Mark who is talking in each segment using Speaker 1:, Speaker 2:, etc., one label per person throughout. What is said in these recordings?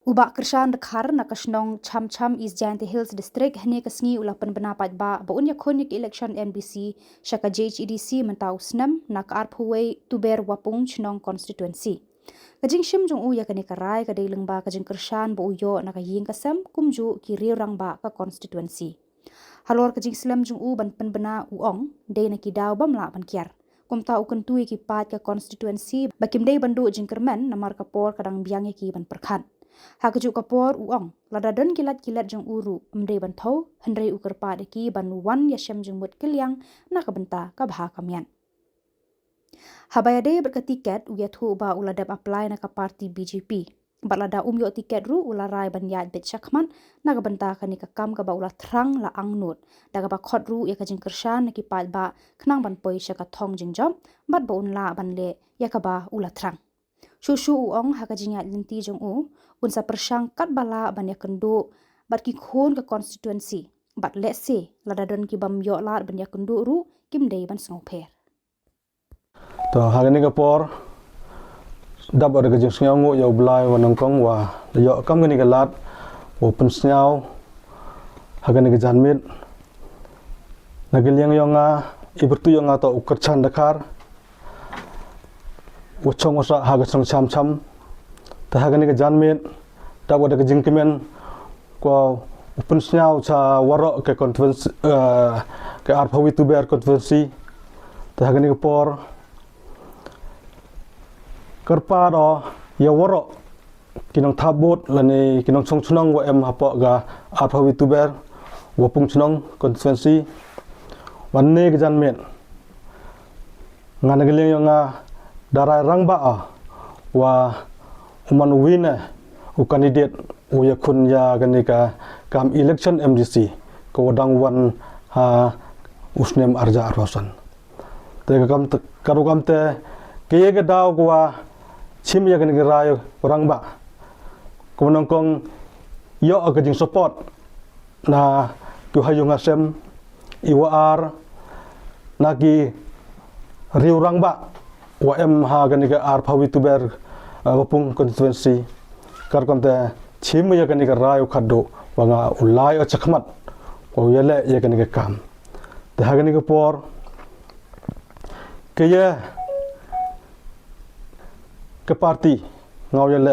Speaker 1: Ubak kershan dekhar na kasnong cham-cham East Jayanti Hills District hene kasngi ulapan benapat ba baun yakon yak election MBC syaka JHEDC mentau snam na kaarp huwei tuber wapung chnong constituency. Kajing shim jong u yakani karai kadai lengba kajing kershan bo uyo na kaying kasam kumju ki riurang ba ka constituency. Halor kajing slam jong u ban penbena uong day na kidaw bamla ban kiar. Kumta ukentui ki pat ka constituency bakim day bandu jingkermen na markapor kadang biang yaki ban perkhan. Hakajuk kapor uong ladadon kilat-kilat jeng uru emdei bantau hendrei ukerpa deki ban wan yashem jeng mut kiliang na kabenta kabha kamian. Habayade berketiket uyathu ba uladap apply na ka parti BJP. Balada umyo tiket ru ularai ban yat bet syakman na kabenta kani kakam ka ba ulah terang la angnut daga ba khot ru ya kajing kershan na kipat ba kenang ban poi syaka thong jeng jom bat ba unla ban le ya ka ba ulah terang. Shushu uong hakajingat linti jong u unsa persyang kat bala ban yakendo bat ki khon ke constituency bat lese ladadon ki bam yo lar ban yakendo ru kimdei ban sngopher
Speaker 2: to hagani kapor dab ada kajing sngau ngo yo blai wanang kong wa yo kam gani galat wo pensnyau hagani gajanmit nagiliang yonga ibertu yonga to ukerchan dakar Uchong osa haga sang cham-cham tahagani ka janmit dawa da jingkimen ko upensnyau cha warok ke conference ke arpawi tuber conference tahagani ka por kerpa do ya warok kinong tabut lani kinong chongchunong wa em hapo ga arpawi tuber wapung chunong conference wanne ka janmit nganagili nga darai rangba wa uman wina u candidate u yakun ya ganika kam election MDC ko wadang wan ha usnem arja arwasan te kam karukam te keye ga daw kwa chim ya ganika rayo rangba ko nongkong yo agajing support na ku hayung asem iwar nagi riu rangba wa em ha ganika arpawi tuber wapung constituency karkonte chim ya ganika rayo khaddo wanga ulai o chakmat ko yele ya ganika kam te ha ganika por keye ke parti ngau yele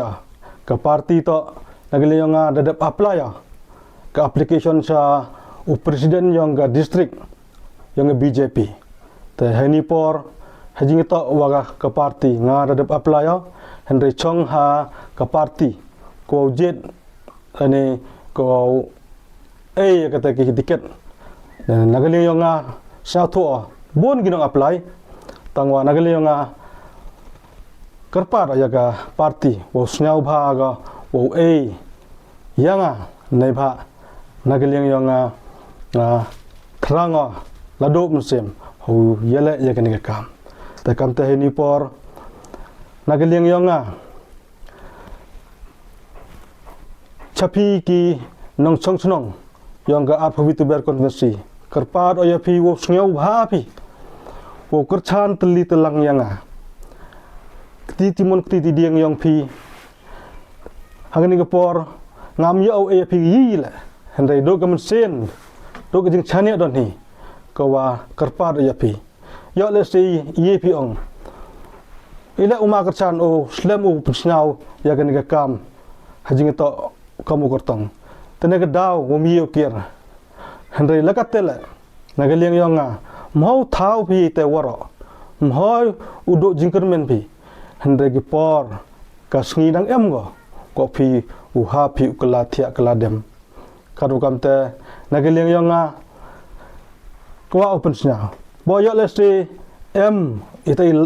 Speaker 2: ke parti to nagile nga dadap apply ke application sa u presiden yang ga district yang BJP te hani por hajing ito waga ke parti nga dadap apply henry chong ha ke parti ko jet ani ko kata ki tiket dan nagali nga sa to bon ginong apply tangwa nagali nga kerpa ya ka parti wo snyau bha ga wo yanga nei bha nagali nga thranga lado musim hu yele ya kan kam ta kam te ni por nagaliang yonga chapi ki nong chong chnong yong ga arpawi tuber convensi kerpat oya pi wo sngau bha pi wo kerchan teli telang yanga kti timon kti diang yong pi hagani ga por ngam yo oya pi yila hendai do ga sen do ga jing chania don ni ko wa kerpat oya pi yo le si ye pi ong ila uma kerchan o slam u pensnau ya ganika kam hajing to kamu kortong tenaga daw wumi ukir hendrai lakatela nagaliang yonga mau thau pi te waro mhoi udo jingkermen pi hendrai gi por kasngi dang em go ko pi u ha pi ukla thia kala dem karu kamte nagaliang yonga kwa open snya boyo lesti em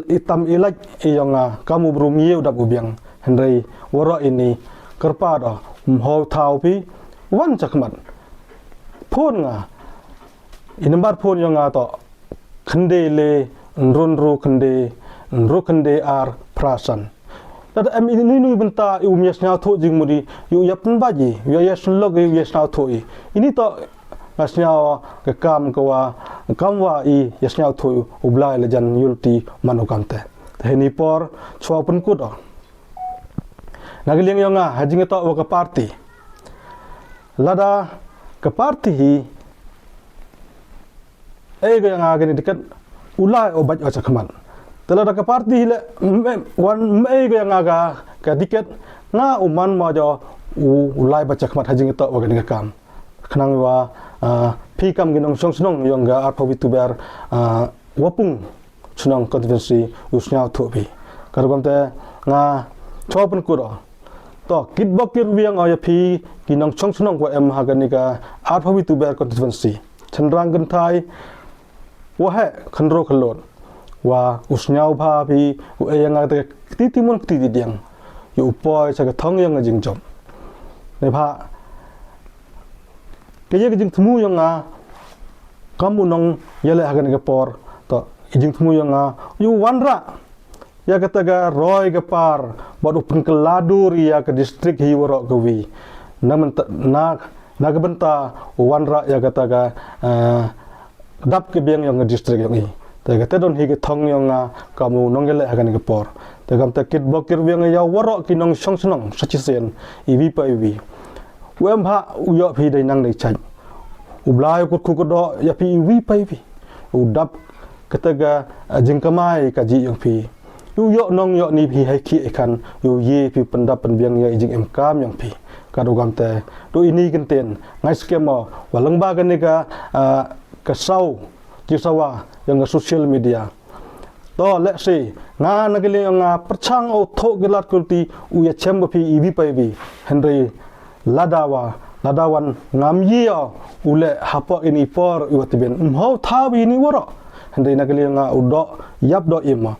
Speaker 2: itam ilak iyonga kamu brumie udap ubiang hendrai waro ini kerpa do mho thau pi wan chakmat phon nga inembar phon yonga to khande le nrunru khande ar prasan tada em ini benta umyas nya tho jingmuri yu yapn baji yu yasun log yu yasna thoi ini to asnya ke kam kwa kamwa I yasnya thu ublai lejan yulti manukante heni por chwa pun kut nagiliang yang hajing ito wa ka party lada ka party hi yang agani dekat ulai obat aja keman telada ka party le wan yang aga ka diket na uman ma jo ulai baca keman hajing ito wa gani kam kenang wa pi kam ginong song yang ga arpo VTuber wapung sunang konvensi usnya thobi kargam te nga chopen kuro to kitbokir wiang aya pi ginong song wa em haganika arpo VTuber konvensi chandrang gentai wahe khandro khalon wa usnya bha pi yang ate titimun titidiang yu poi cha thong yang jingjom ne pha kaya jing temu yang kamu nong yale hagan por to jing temu yang yu wanra ya kataga roy gapar baru pengkeladur ya ke distrik hiwaro gawi na gabenta wanra ya kataga dap ke biang yang distrik yang i te kata don hi ke thong yang kamu nong yale hagan por te kam ta kit bokir biang ya waro ki nong song sonong sachisen iwi pa iwi wem ha uyo phi dai nang dai chai ublai kut do ya pi wi pai pi udap kataga jingkamai kaji yang pi yo nong yo ni pi hai ki ikan yo ye pi pendap penbiang ya jing em kam yang pi kado gamte do ini genten ngai skema walang ba gan ka kasau kisawa yang social media to let's say nga nagile yang perchang o tho gelat kulti uya chemba pi ibi pai bi henry ladawan ngamyia ule hapa ini por iwatibin mau thawi ni wara henry nagile nga udo yap do ima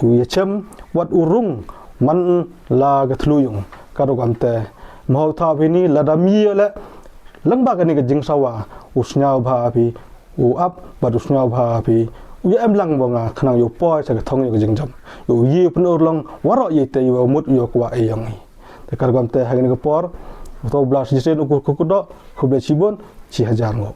Speaker 2: uya chem wat urung man la gatluyung kado gamte mau thawi ni ladamia le langba gani ga jingsawa usnya bha bi u ap badusnya bha bi uya em lang bonga khnang yo poi sa thong yo jingjam yo ye pnor long wara ye te yo mut yo kwa e yang te kar gamte hagin ga por to blas jisen ukur kukudo khube chibon 1000 ngo